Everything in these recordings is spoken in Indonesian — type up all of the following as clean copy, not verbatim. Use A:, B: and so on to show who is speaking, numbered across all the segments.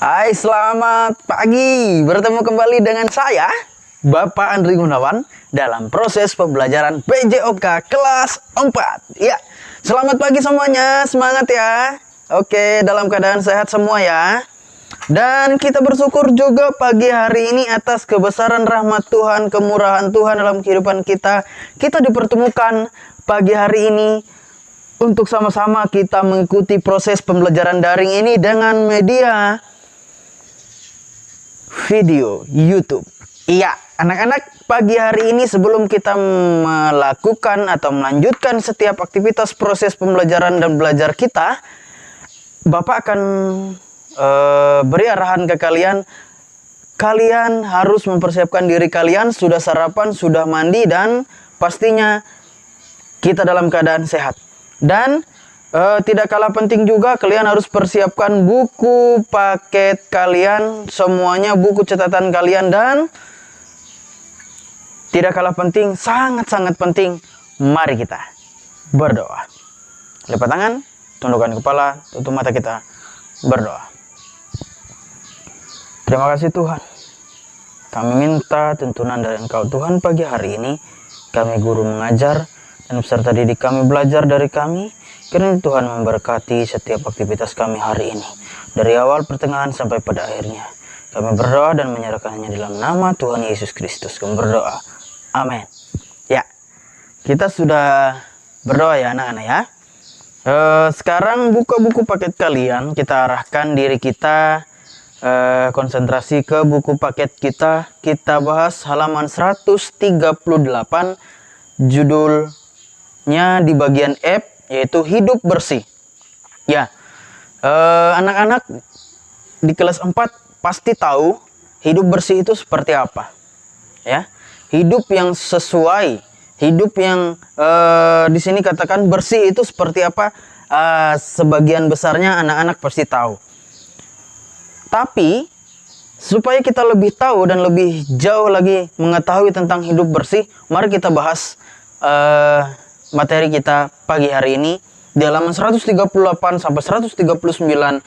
A: Hai, selamat pagi. Bertemu kembali dengan saya, Bapak Andri Gunawan, dalam proses pembelajaran PJOK kelas 4. Ya, selamat pagi semuanya. Semangat ya. Oke, dalam keadaan sehat semua ya. Dan kita bersyukur juga pagi hari ini atas kebesaran rahmat Tuhan, kemurahan Tuhan dalam kehidupan kita. Kita dipertemukan pagi hari ini untuk sama-sama kita mengikuti proses pembelajaran daring ini dengan media video YouTube. Iya, anak-anak, pagi hari ini sebelum kita melakukan atau melanjutkan setiap aktivitas proses pembelajaran dan belajar kita, Bapak akan beri arahan ke kalian. Kalian harus mempersiapkan diri kalian, sudah sarapan, sudah mandi, dan pastinya kita dalam keadaan sehat. Dan tidak kalah penting juga, kalian harus persiapkan buku paket kalian, semuanya buku catatan kalian. Dan tidak kalah penting, sangat-sangat penting, mari kita berdoa. Lipat tangan, tundukkan kepala, tutup mata, kita berdoa. Terima kasih Tuhan. Kami minta tuntunan dari Engkau Tuhan pagi hari ini. Kami guru mengajar dan peserta didik kami belajar dari kami. Kiranya Tuhan memberkati setiap aktivitas kami hari ini, dari awal, pertengahan, sampai pada akhirnya. Kami berdoa dan menyerahkannya dalam nama Tuhan Yesus Kristus. Kami berdoa. Amin. Ya, kita sudah berdoa ya anak-anak ya. Sekarang buka buku paket kalian. Kita arahkan diri kita konsentrasi ke buku paket kita. Kita bahas halaman 138. Judulnya di bagian F, yaitu hidup bersih. Ya, anak-anak di kelas 4 pasti tahu hidup bersih itu seperti apa. Ya, hidup yang sesuai, hidup yang di sini katakan bersih itu seperti apa. Sebagian besarnya anak-anak pasti tahu. Tapi supaya kita lebih tahu dan lebih jauh lagi mengetahui tentang hidup bersih, mari kita bahas materi kita pagi hari ini di halaman 138 sampai 139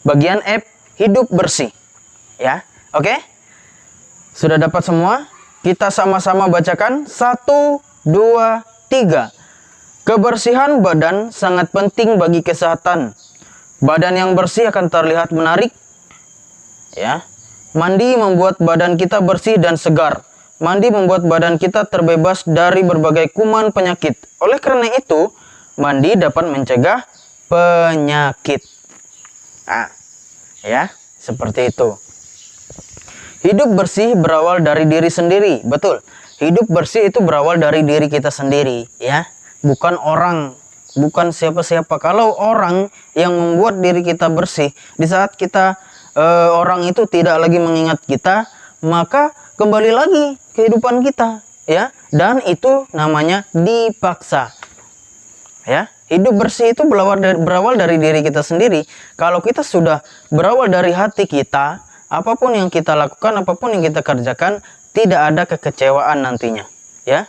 A: bagian F, hidup bersih. Ya, oke? Sudah dapat semua? Kita sama-sama bacakan. 1, 2, 3. Kebersihan badan sangat penting bagi kesehatan. Badan yang bersih akan terlihat menarik. Ya. Mandi membuat badan kita bersih dan segar. Mandi membuat badan kita terbebas dari berbagai kuman penyakit. Oleh karena itu, mandi dapat mencegah penyakit. Nah, ya, seperti itu. Hidup bersih berawal dari diri sendiri. Betul. Hidup bersih itu berawal dari diri kita sendiri, ya. Bukan orang, bukan siapa-siapa. Kalau orang yang membuat diri kita bersih, di saat kita orang itu tidak lagi mengingat kita, maka kembali lagi kehidupan kita, ya, dan itu namanya dipaksa. Ya, hidup bersih itu berawal dari diri kita sendiri. Kalau kita sudah berawal dari hati kita, apapun yang kita lakukan, apapun yang kita kerjakan, tidak ada kekecewaan nantinya. Ya,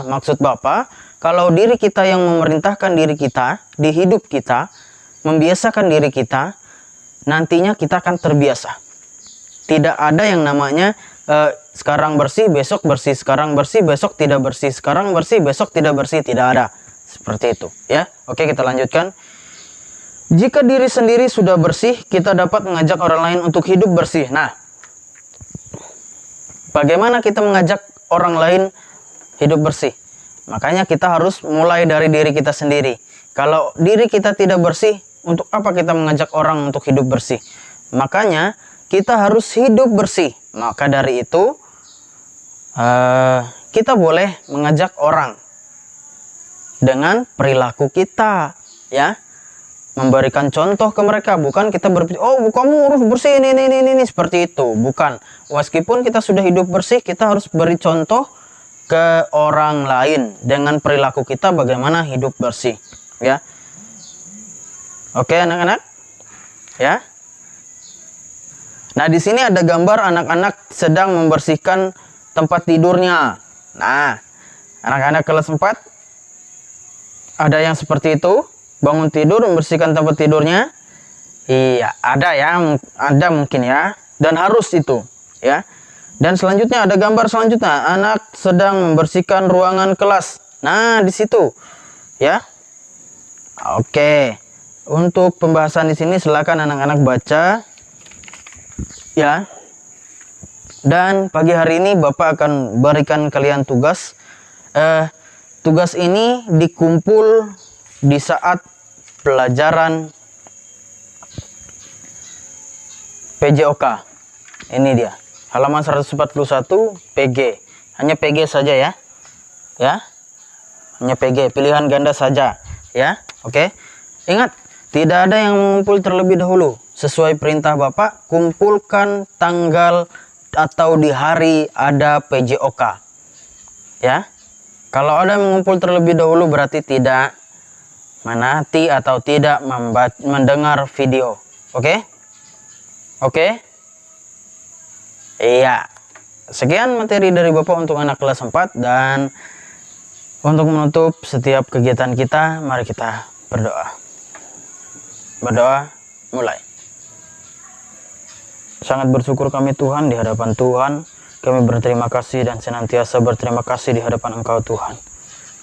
A: maksud Bapak, kalau diri kita yang memerintahkan diri kita di hidup kita, membiasakan diri kita, nantinya kita akan terbiasa. Tidak ada yang namanya sekarang bersih, besok bersih, sekarang bersih, besok tidak bersih, sekarang bersih, besok tidak bersih, tidak ada. Seperti itu, ya. Oke, kita lanjutkan. Jika diri sendiri sudah bersih, kita dapat mengajak orang lain untuk hidup bersih. Nah, bagaimana kita mengajak orang lain hidup bersih? Makanya kita harus mulai dari diri kita sendiri. Kalau diri kita tidak bersih, untuk apa kita mengajak orang untuk hidup bersih? Makanya kita harus hidup bersih. Maka dari itu kita boleh mengajak orang dengan perilaku kita, ya, memberikan contoh ke mereka. Bukan kita berpikir, oh kamu harus bersih ini seperti itu. Bukan. Meskipun kita sudah hidup bersih, kita harus beri contoh ke orang lain dengan perilaku kita bagaimana hidup bersih, ya. Oke anak-anak, ya. Nah, di sini ada gambar anak-anak sedang membersihkan tempat tidurnya. Nah, anak-anak kelas 4 ada yang seperti itu, bangun tidur membersihkan tempat tidurnya. Iya, ada ya, ada mungkin ya, dan harus itu ya. Dan selanjutnya ada gambar selanjutnya, anak sedang membersihkan ruangan kelas. Nah, di situ ya. Oke. Untuk pembahasan di sini silakan anak-anak baca ya. Dan pagi hari ini Bapak akan berikan kalian tugas. Tugas ini dikumpul di saat pelajaran PJOK. Ini dia. Halaman 141 PG. Hanya PG saja ya. Ya. Hanya PG, pilihan ganda saja ya. Oke. Ingat, tidak ada yang mengumpul terlebih dahulu. Sesuai perintah Bapak, kumpulkan tanggal atau di hari ada PJOK. Ya. Kalau ada yang mengumpul terlebih dahulu berarti tidak menanti atau tidak mendengar video. Oke? Oke? Iya. Sekian materi dari Bapak untuk anak kelas 4, dan untuk menutup setiap kegiatan kita, mari kita berdoa. Berdoa, mulai. Sangat bersyukur kami Tuhan di hadapan Tuhan. Kami berterima kasih dan senantiasa berterima kasih di hadapan Engkau Tuhan.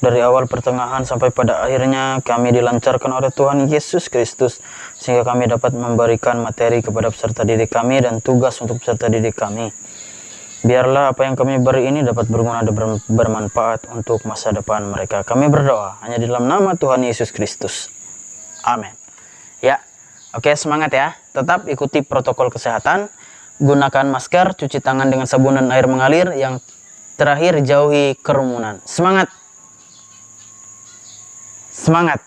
A: Dari awal pertengahan sampai pada akhirnya kami dilancarkan oleh Tuhan Yesus Kristus, sehingga kami dapat memberikan materi kepada peserta didik kami dan tugas untuk peserta didik kami. Biarlah apa yang kami beri ini dapat berguna dan bermanfaat untuk masa depan mereka. Kami berdoa hanya di dalam nama Tuhan Yesus Kristus. Amin. Ya, oke, semangat ya. Tetap ikuti protokol kesehatan. Gunakan masker, cuci tangan dengan sabun dan air mengalir. Yang terakhir, jauhi kerumunan. Semangat! Semangat!